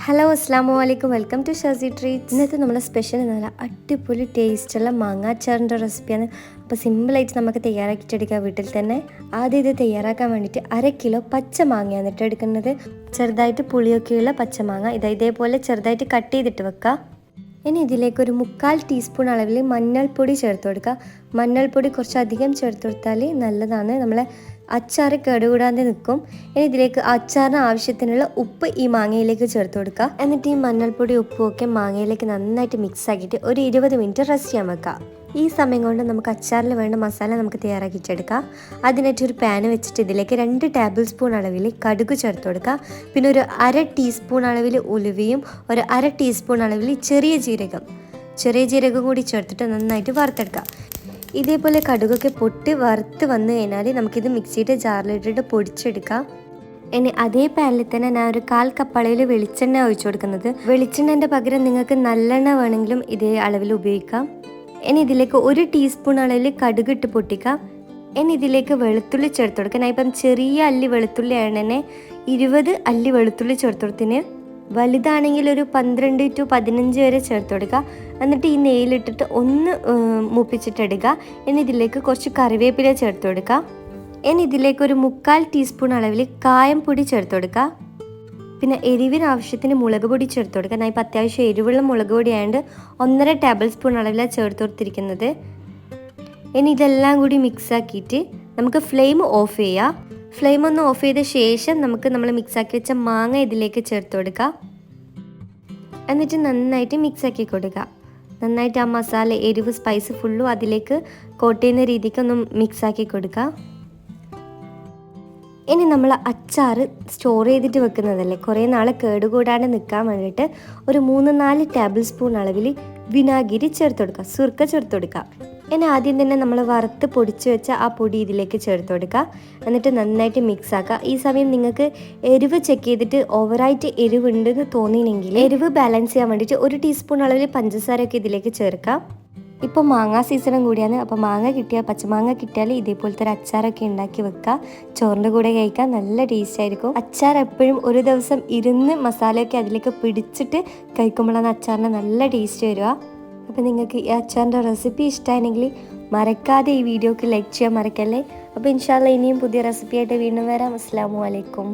Hello അസ്സാം വലൈക്കും, welcome to ഷസി treats. ഇന്നത്തെ നമ്മളെ സ്പെഷ്യൽ നല്ല അടിപൊളി ടേസ്റ്റുള്ള മാങ്ങാച്ചാറിൻ്റെ റെസിപ്പിയാണ്. അപ്പോൾ സിമ്പിളായിട്ട് നമുക്ക് തയ്യാറാക്കിയിട്ടെടുക്കാം വീട്ടിൽ തന്നെ. ആദ്യം ഇത് തയ്യാറാക്കാൻ വേണ്ടിയിട്ട് 1/2 കിലോ പച്ച മാങ്ങയാണ് എടുക്കുന്നത്. ചെറുതായിട്ട് പുളിയൊക്കെയുള്ള പച്ചമാങ്ങ ഇതേപോലെ ചെറുതായിട്ട് കട്ട് ചെയ്തിട്ട് വെക്കുക. ഇനി ഇതിലേക്ക് ഒരു 1/4 ടീസ്പൂൺ അളവിൽ മഞ്ഞൾപ്പൊടി ചേർത്ത് കൊടുക്കുക. മഞ്ഞൾപ്പൊടി കുറച്ചധികം ചേർത്ത് കൊടുത്താൽ നല്ലതാണ്, നമ്മളെ അച്ചാർ കേടുകൂടാതെ നിൽക്കും. ഇനി ഇതിലേക്ക് അച്ചാറിന് ആവശ്യത്തിനുള്ള ഉപ്പ് ഈ മാങ്ങയിലേക്ക് ചേർത്ത് കൊടുക്കുക. എന്നിട്ട് ഈ മഞ്ഞൾപ്പൊടി ഉപ്പും ഒക്കെ മാങ്ങയിലേക്ക് നന്നായിട്ട് മിക്സ് ആക്കിയിട്ട് ഒരു 20 മിനിറ്റ് റെസ്റ്റ് ചെയ്യാൻ വെക്കുക. ഈ സമയം കൊണ്ട് നമുക്ക് അച്ചാറിൽ വേണ്ട മസാല നമുക്ക് തയ്യാറാക്കിയിട്ടെടുക്കാം. അതിനായിട്ട് ഒരു പാന് വെച്ചിട്ട് ഇതിലേക്ക് 2 ടേബിൾ സ്പൂൺ അളവിൽ കടുക് ചേർത്ത് കൊടുക്കുക. പിന്നെ ഒരു 1/2 ടീസ്പൂൺ അളവിൽ ഉലുവയും ഒരു 1/2 ടീസ്പൂൺ അളവിൽ ചെറിയ ജീരകം കൂടി ചേർത്തിട്ട് നന്നായിട്ട് വറുത്തെടുക്കുക. ഇതേപോലെ കടുകൊക്കെ പൊട്ടി വറുത്ത് വന്നു കഴിഞ്ഞാൽ നമുക്കിത് മിക്സിയുടെ ജാറിലിട്ടിട്ട് പൊടിച്ചെടുക്കാം. ഇനി അതേ പാനിൽ തന്നെ ഞാൻ ഒരു 1/4 കപ്പ് അളവിൽ വെളിച്ചെണ്ണ ഒഴിച്ചു കൊടുക്കുന്നത്. വെളിച്ചെണ്ണേൻ്റെ പകരം നിങ്ങൾക്ക് നല്ലെണ്ണ വേണമെങ്കിലും ഇതേ അളവിൽ ഉപയോഗിക്കാം. ഇനി ഇതിലേക്ക് 1 ടീസ്പൂൺ അളവിൽ കടുക് ഇട്ട് പൊട്ടിക്കാം. ഇനി ഇതിലേക്ക് വെളുത്തുള്ളി ചേർത്ത് കൊടുക്കുക. ഞാൻ ഇപ്പം ചെറിയ അല്ലി വെളുത്തുള്ളി ആണെന്നെ 20 അല്ലി വെളുത്തുള്ളി ചേർത്ത് കൊടുത്തിന്. വലുതാണെങ്കിൽ ഒരു 12 to 15 വരെ ചേർത്ത് കൊടുക്കുക. എന്നിട്ട് ഈ നെയ്യിലിട്ടിട്ട് ഒന്ന് മൂപ്പിച്ചിട്ടെടുക്കുക. ഇനി ഇതിലേക്ക് കുറച്ച് കറിവേപ്പില ചേർത്ത് കൊടുക്കുക. ഇനി ഇതിലേക്ക് ഒരു 1/4 ടീസ്പൂൺ അളവിൽ കായം പൊടി ചേർത്ത് കൊടുക്കുക. പിന്നെ എരിവിന് ആവശ്യത്തിന് മുളക് പൊടി ചേർത്ത് കൊടുക്കുക. ഞാൻ ഇപ്പോൾ അത്യാവശ്യം എരിവുള്ള മുളക് പൊടി ആയതുകൊണ്ട് 1.5 ടേബിൾ സ്പൂൺ അളവിലാണ് ചേർത്ത് കൊടുത്തിരിക്കുന്നത്. ഇനി ഇതെല്ലാം കൂടി മിക്സ് ആക്കിയിട്ട് നമുക്ക് ഫ്ലെയിം ഓഫ് ചെയ്യാം. ഫ്ലെയിം ഒന്ന് ഓഫ് ചെയ്ത ശേഷം നമുക്ക് നമ്മൾ മിക്സാക്കി വെച്ച മാങ്ങ ഇതിലേക്ക് ചേർത്ത് കൊടുക്കുക. എന്നിട്ട് നന്നായിട്ട് മിക്സാക്കി കൊടുക്കുക. നന്നായിട്ട് ആ മസാല എരിവ് സ്പൈസ് ഫുള്ളും അതിലേക്ക് കോട്ട് ചെയ്യുന്ന രീതിക്ക് ഒന്ന് മിക്സാക്കി കൊടുക്കുക. ഇനി നമ്മൾ അച്ചാർ സ്റ്റോർ ചെയ്തിട്ട് വെക്കുന്നതല്ലേ, കുറേ നാൾ കേടുകൂടാതെ നിൽക്കാൻ വേണ്ടിയിട്ട് ഒരു 3-4 ടേബിൾ സ്പൂൺ അളവിൽ വിനാഗിരി ചേർത്ത് കൊടുക്കുക, സുർക്ക ചേർത്ത് കൊടുക്കുക. ഇനി ആദ്യം തന്നെ നമ്മൾ വറുത്ത് പൊടിച്ച് വെച്ച ആ പൊടി ഇതിലേക്ക് ചേർത്ത് കൊടുക്കുക. എന്നിട്ട് നന്നായിട്ട് മിക്സ് ആക്കുക. ഈ സമയം നിങ്ങൾക്ക് എരിവ് ചെക്ക് ചെയ്തിട്ട് ഓവറായിട്ട് എരിവുണ്ടെന്ന് തോന്നിയെങ്കിൽ എരിവ് ബാലൻസ് ചെയ്യാൻ വേണ്ടിയിട്ട് 1 ടീസ്പൂൺ അളവിൽ പഞ്ചസാരയൊക്കെ ഇതിലേക്ക് ചേർക്കാം. ഇപ്പോൾ മാങ്ങാ സീസണും കൂടിയാണ്. അപ്പോൾ പച്ചമാങ്ങ കിട്ടിയാൽ ഇതേപോലത്തെ ഒരു അച്ചാറൊക്കെ ഉണ്ടാക്കി വെക്കുക. ചോറിൻ്റെ കൂടെ കഴിക്കാൻ നല്ല ടേസ്റ്റ് ആയിരിക്കും. അച്ചാർ എപ്പോഴും ഒരു ദിവസം ഇരുന്ന് മസാലയൊക്കെ അതിലേക്ക് പിടിച്ചിട്ട് കഴിക്കുമ്പോഴാണ് അച്ചാറിന് നല്ല ടേസ്റ്റ് വരിക. അപ്പോൾ നിങ്ങൾക്ക് ഈ അച്ചാറിൻ്റെ റെസിപ്പി ഇഷ്ടമായെങ്കിൽ മറക്കാതെ ഈ വീഡിയോക്ക് ലൈക്ക് ചെയ്യാൻ മറക്കല്ലേ. അപ്പോൾ ഇൻഷാ അല്ലാഹ് ഇനിയും പുതിയ റെസിപ്പിയായിട്ട് വീണ്ടും വരാം. അസ്സലാമു അലൈക്കും.